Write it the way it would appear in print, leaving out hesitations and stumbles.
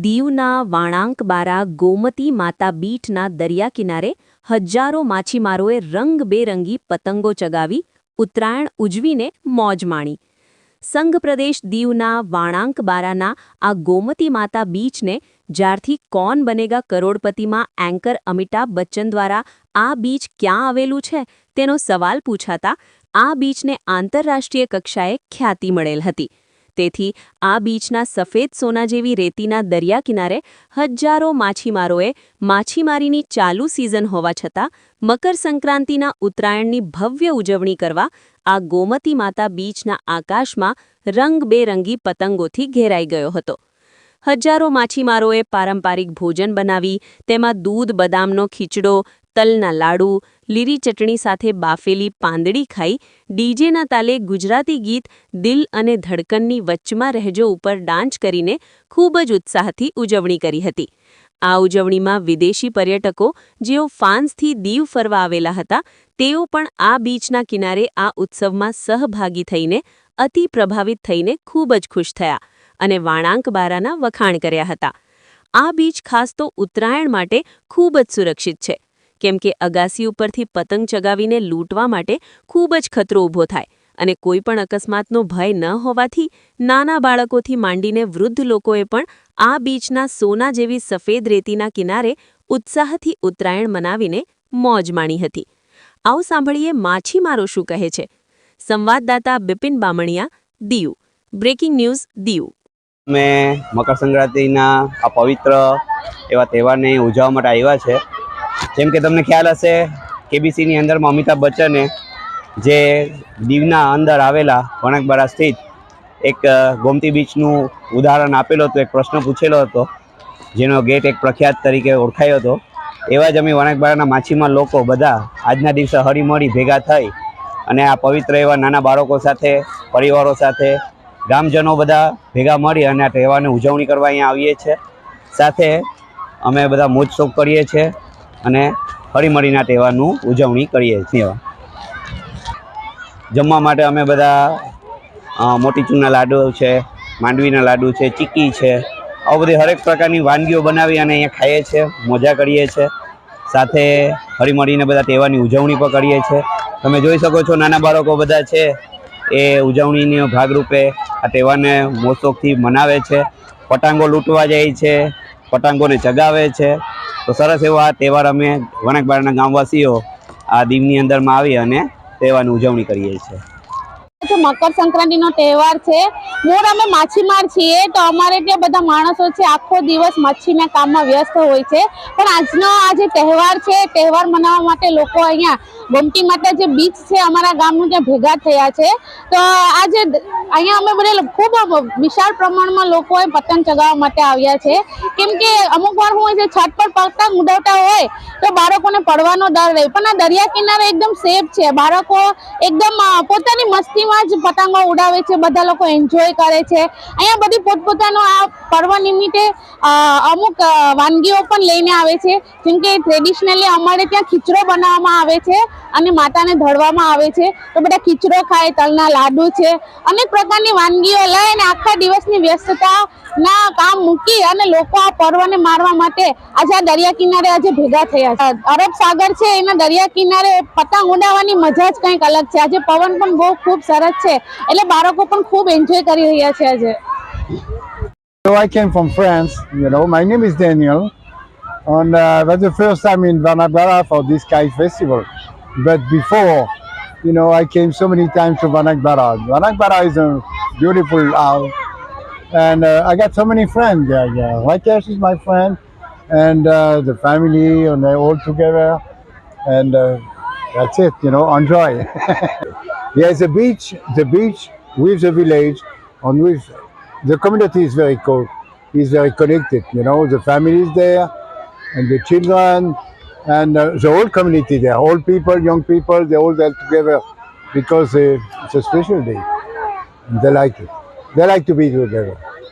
દીવના વાણાંકબારા ગોમતી માતા બીચના દરિયા કિનારે હજારો માછીમારોએ રંગબેરંગી પતંગો ચગાવી ઉત્તરાયણ ઉજવીને મોજ માણી. સંઘ પ્રદેશ દીવના વાણાંકબારાના આ ગોમતી માતા બીચને જ્યારથી કૌન બનેગા કરોડપતિમાં એન્કર અમિતાભ બચ્ચન દ્વારા આ બીચ ક્યાં આવેલું છે તેનો સવાલ પૂછાતા આ બીચને આંતરરાષ્ટ્રીય કક્ષાએ ખ્યાતિ મળેલ હતી. તેથી આ બીચના સફેદ સોના જેવી રેતીના દરિયા કિનારે હજારો માછીમારોએ માછીમારીની ચાલુ સિઝન હોવા છતાં મકર સંક્રાંતિના ઉત્તરાયણની ભવ્ય ઉજવણી કરવા આ ગોમતી માતા બીચના આકાશમાં રંગબેરંગી પતંગોથી ઘેરાઈ ગયો હતો. હજારો માછીમારોએ પારંપરિક ભોજન બનાવી તેમાં દૂધ બદામનો ખીચડો, તલના લાડુ, લીલી ચટણી સાથે બાફેલી પાંદડી ખાઈ ડીજેના તાલે ગુજરાતી ગીત દિલ અને ધડકનની વચ્ચમાં રહેજો ઉપર ડાન્સ કરીને ખૂબ જ ઉત્સાહથી ઉજવણી કરી હતી. આ ઉજવણીમાં વિદેશી પર્યટકો જેઓ ફ્રાન્સથી દીવ ફરવા આવેલા હતા તેઓ પણ આ બીચના કિનારે આ ઉત્સવમાં સહભાગી થઈને અતિ પ્રભાવિત થઈને ખૂબ જ ખુશ થયા અને વાણાંકબારાના વખાણ કર્યા હતા. આ બીચ ખાસ તો ઉત્તરાયણ માટે ખૂબ જ સુરક્ષિત છે, કેમ કે અગાસી ઉપરથી પતંગ ચગાવીને લૂંટવા માટે ખૂબ જ ખતરો ઊભો થાય અને કોઈ પણ અકસ્માતનો ભય ન હોવાથી નાના બાળકોથી માંડીને વૃદ્ધ લોકોએ પણ આ બીચના સોના જેવી સફેદ રેતીના કિનારે ઉત્સાહથી ઉત્તરાયણ મનાવીને મોજ માણી હતી. આવો સાંભળીએ માછીમારો શું કહે છે. સંવાદદાતા બિપિન બામણિયા, દીવ. Breaking news, Diu. મેં મકર સંક્રાંતિના આ પવિત્ર એવા તહેવારને ઉજવવા માટે આવ્યા છે. જેમ કે તમને ખ્યાલ હશે, કેબીસીની અંદરમાં અમિતાભ બચ્ચને જે દીવના અંદર આવેલા વાણાંકબારા સ્થિત એક ગોમતી બીચનું ઉદાહરણ આપેલું હતું, એક પ્રશ્ન પૂછેલો હતો જેનો ગેટ એક પ્રખ્યાત તરીકે ઓળખાયો હતો. એવા જ અમે વાણાંકબારાના માછીમાર લોકો બધા આજના દિવસે હળીમળી ભેગા થઈ અને આ પવિત્ર એવા નાના બાળકો સાથે, પરિવારો સાથે, ગામજનો બધા ભેગા મળી અને આ તહેવારની ઉજવણી કરવા અહીંયા આવીએ છીએ. સાથે અમે બધા મોજ શોખ કરીએ છીએ અને હળીમળીના તહેવારનું ઉજવણી કરીએ છીએ. જમવા માટે અમે બધા મોતીચૂરના લાડુ છે, માંડવીના લાડુ છે, ચીક્કી છે, આવું બધી હરેક પ્રકારની વાનગીઓ બનાવી અને અહીંયા ખાઈએ છીએ, મજા કરીએ છીએ. સાથે હળીમળીને બધા તહેવારની ઉજવણી પણ કરીએ છીએ. તમે જોઈ શકો છો નાના બાળકો બધા છે એ ઉજવણીના ભાગરૂપે આ તહેવારને મોજ શોખથી મનાવે છે, પતંગો લૂંટવા જાય છે, પતંગોને ચગાવે છે. તો સરસ એવો આ તહેવાર અમે વાણાંકબારાના ગામવાસીઓ આ દીવની અંદરમાં આવી અને તહેવારની ઉજવણી કરીએ છીએ. મકર સંક્રાંતિનો તહેવાર છે. મૂળ અમે માછીમાર છીએ તો અમારે ત્યાં બધા માણસો છે આખો દિવસ મચ્છીના કામમાં વ્યસ્ત હોય છે, પણ આજનો આ જે તહેવાર છે તહેવાર મનાવવા માટે લોકો અહીંયા ગોમતી માતા જે બીચ છે અમારા ગામનું ત્યાં ભેગા થયા છે. તો આજે અહીંયા અમે બધા ખૂબ વિશાળ પ્રમાણમાં લોકોએ પતંગ ચગાવવા માટે આવ્યા છે, કેમ કે અમુક વાર શું હોય છે છત પર પતંગ ઉડાવતા હોય તો બાળકોને પડવાનો ડર રહે, પણ આ દરિયા કિનારે એકદમ સેફ છે. બાળકો એકદમ પોતાની મસ્તીમાં જ પતંગો ઉડાવે છે, બધા લોકો એન્જોય કરે છે. અહીંયા બધી પોતપોતાનો આ પર્વ નિમિત્તે અમુક વાનગીઓ પણ લઈને આવે છે, જેમ કે ટ્રેડિશનલી અમારે ત્યાં ખીચડો બનાવવામાં આવે છે અને માતાને ધરવામાં આવે છે. તો બધા ખીચડો ખાય, તલના લાડુ છે, અનેક પ્રકારની વાનગીઓ લઈને આખા દિવસની વ્યસ્તતાના કામ મૂકી અને લોકો આ પર્વને મારવા માટે આજે આ દરિયા કિનારે આજે ભેગા થયા છે. અરબ સાગર છે એના દરિયા કિનારે પતંગ ઉડાવવાની મજા જ કંઈક અલગ છે. આજે પવન પણ બહુ ખૂબ સરસ છે, એટલે બાળકો પણ ખૂબ એન્જોય કરી રહ્યા છે આજે. So I came from France, my name is Daniel, and that's the first time in Varangbara for this Kite Festival. But before, I came so many times to Varangbara. Varangbara is a beautiful house, and I got so many friends there. Yeah. Rakesh is my friend, and the family, and they're all together, and that's it, enjoy. There's a beach with the village, on which the community is very cool, is very connected, the family is there, and the children, and the whole community there, old people, young people, they're all there together because it's a special day. And they like it. They like to be together.